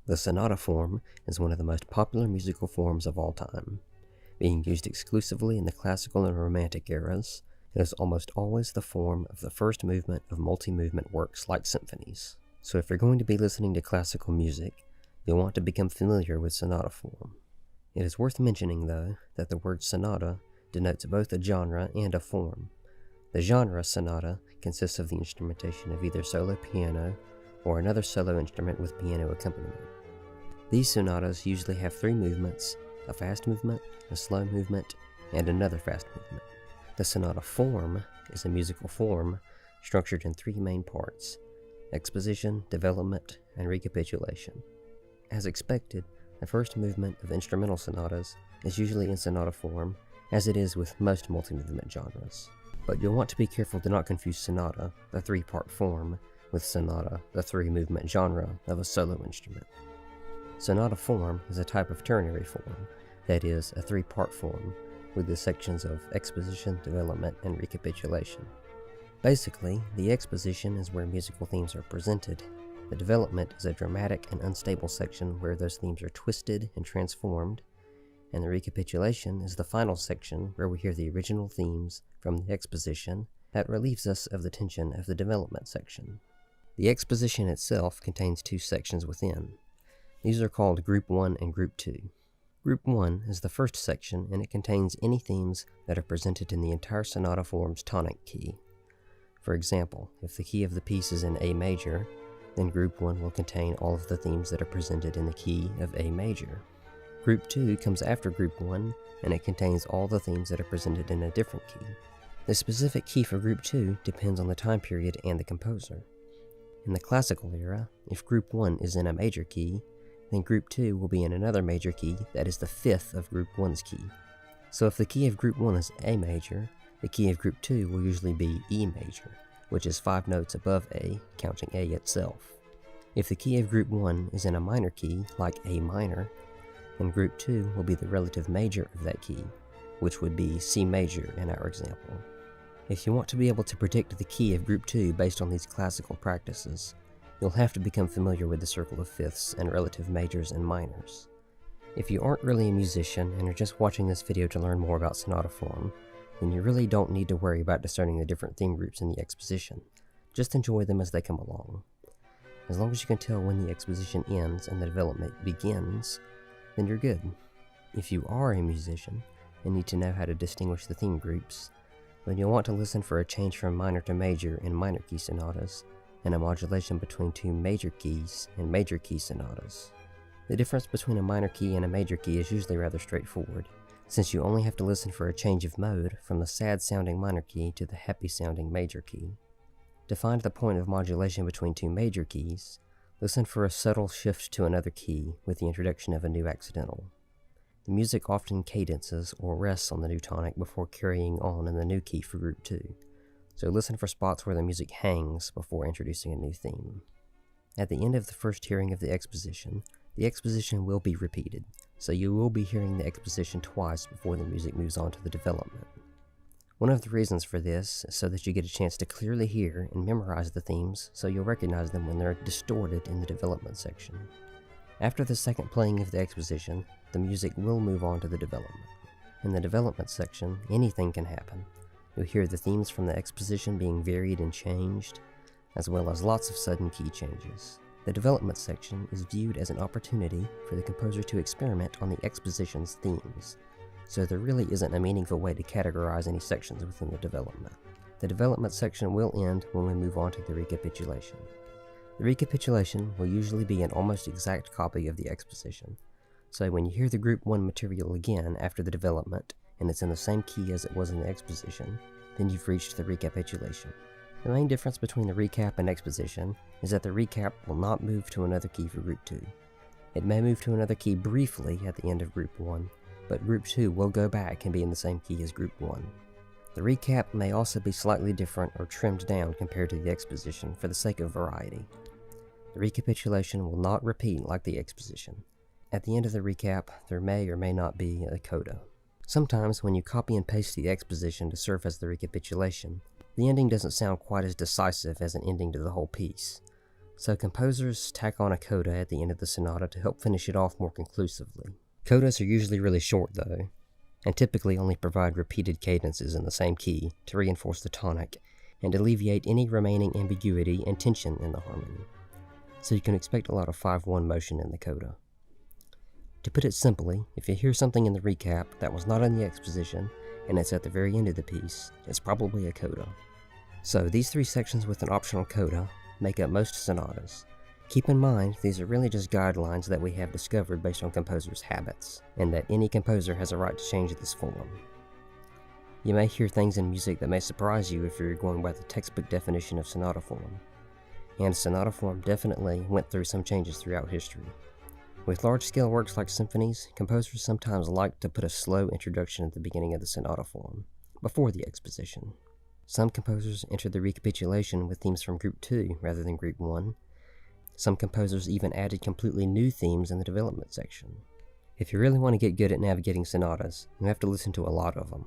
The sonata form is one of the most popular musical forms of all time. Being used exclusively in the classical and romantic eras, it is almost always the form of the first movement of multi-movement works like symphonies. So if you're going to be listening to classical music, you'll want to become familiar with sonata form. It is worth mentioning, though, that the word sonata denotes both a genre and a form. The genre sonata consists of the instrumentation of either solo piano or another solo instrument with piano accompaniment. These sonatas usually have three movements: a fast movement, a slow movement, and another fast movement. The sonata form is a musical form structured in three main parts: exposition, development, and recapitulation. As expected, the first movement of instrumental sonatas is usually in sonata form, as it is with most multi-movement genres. But you'll want to be careful to not confuse sonata, the three-part form, with sonata, the three-movement genre of a solo instrument. Sonata form is a type of ternary form, that is, a three-part form, with the sections of exposition, development, and recapitulation. Basically, the exposition is where musical themes are presented. The development is a dramatic and unstable section where those themes are twisted and transformed, and the recapitulation is the final section where we hear the original themes from the exposition that relieves us of the tension of the development section. The exposition itself contains two sections within. These are called Group 1 and Group 2. Group 1 is the first section, and it contains any themes that are presented in the entire sonata form's tonic key. For example, if the key of the piece is in A major, then Group 1 will contain all of the themes that are presented in the key of A major. Group 2 comes after Group 1, and it contains all the themes that are presented in a different key. The specific key for Group 2 depends on the time period and the composer. In the classical era, if Group 1 is in a major key, then Group 2 will be in another major key that is the fifth of Group 1's key. So if the key of Group 1 is A major, the key of Group 2 will usually be E major, which is 5 notes above A, counting A itself. If the key of Group 1 is in a minor key, like A minor, then Group 2 will be the relative major of that key, which would be C major in our example. If you want to be able to predict the key of Group 2 based on these classical practices, you'll have to become familiar with the circle of fifths and relative majors and minors. If you aren't really a musician and are just watching this video to learn more about sonata form, then you really don't need to worry about discerning the different theme groups in the exposition. Just enjoy them as they come along. As long as you can tell when the exposition ends and the development begins, then you're good. If you are a musician and need to know how to distinguish the theme groups, then you'll want to listen for a change from minor to major in minor key sonatas, and a modulation between two major keys in major key sonatas. The difference between a minor key and a major key is usually rather straightforward, since you only have to listen for a change of mode from the sad-sounding minor key to the happy-sounding major key. To find the point of modulation between two major keys, listen for a subtle shift to another key with the introduction of a new accidental. The music often cadences or rests on the new tonic before carrying on in the new key for Group 2, so listen for spots where the music hangs before introducing a new theme. At the end of the first hearing of the exposition will be repeated, so you will be hearing the exposition twice before the music moves on to the development. One of the reasons for this is so that you get a chance to clearly hear and memorize the themes so you'll recognize them when they're distorted in the development section. After the second playing of the exposition, the music will move on to the development. In the development section, anything can happen. You'll hear the themes from the exposition being varied and changed, as well as lots of sudden key changes. The development section is viewed as an opportunity for the composer to experiment on the exposition's themes, so there really isn't a meaningful way to categorize any sections within the development. The development section will end when we move on to the recapitulation. The recapitulation will usually be an almost exact copy of the exposition, so when you hear the Group 1 material again after the development, and it's in the same key as it was in the exposition, then you've reached the recapitulation. The main difference between the recap and exposition is that the recap will not move to another key for Group 2. It may move to another key briefly at the end of Group 1, but Group 2 will go back and be in the same key as Group 1. The recap may also be slightly different or trimmed down compared to the exposition for the sake of variety. The recapitulation will not repeat like the exposition. At the end of the recap, there may or may not be a coda. Sometimes when you copy and paste the exposition to serve as the recapitulation, the ending doesn't sound quite as decisive as an ending to the whole piece. So composers tack on a coda at the end of the sonata to help finish it off more conclusively. Codas are usually really short though, and typically only provide repeated cadences in the same key to reinforce the tonic and alleviate any remaining ambiguity and tension in the harmony. So you can expect a lot of 5-1 motion in the coda. To put it simply, if you hear something in the recap that was not in the exposition and it's at the very end of the piece, it's probably a coda. So these 3 sections with an optional coda make up most sonatas. Keep in mind, these are really just guidelines that we have discovered based on composers' habits, and that any composer has a right to change this form. You may hear things in music that may surprise you if you're going by the textbook definition of sonata form, and sonata form definitely went through some changes throughout history. With large-scale works like symphonies, composers sometimes like to put a slow introduction at the beginning of the sonata form, before the exposition. Some composers enter the recapitulation with themes from Group 2 rather than Group 1. Some composers even added completely new themes in the development section. If you really want to get good at navigating sonatas, you have to listen to a lot of them.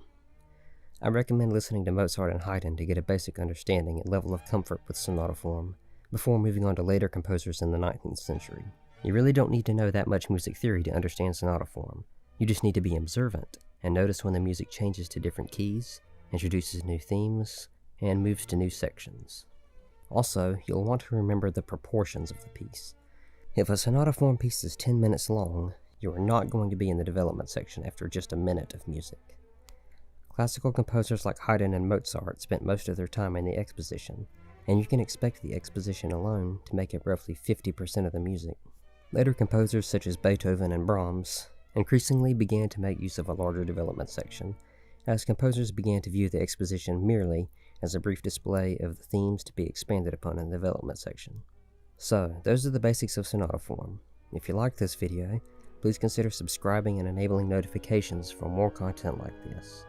I recommend listening to Mozart and Haydn to get a basic understanding and level of comfort with sonata form, before moving on to later composers in the 19th century. You really don't need to know that much music theory to understand sonata form. You just need to be observant and notice when the music changes to different keys, introduces new themes, and moves to new sections. Also, you'll want to remember the proportions of the piece. If a sonata form piece is 10 minutes long, you are not going to be in the development section after just a minute of music. Classical composers like Haydn and Mozart spent most of their time in the exposition, and you can expect the exposition alone to make up roughly 50% of the music. Later composers such as Beethoven and Brahms increasingly began to make use of a larger development section, as composers began to view the exposition merely as a brief display of the themes to be expanded upon in the development section. So, those are the basics of sonata form. If you like this video, please consider subscribing and enabling notifications for more content like this.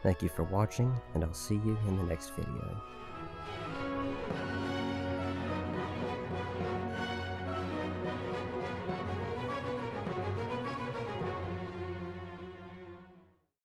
Thank you for watching, and I'll see you in the next video.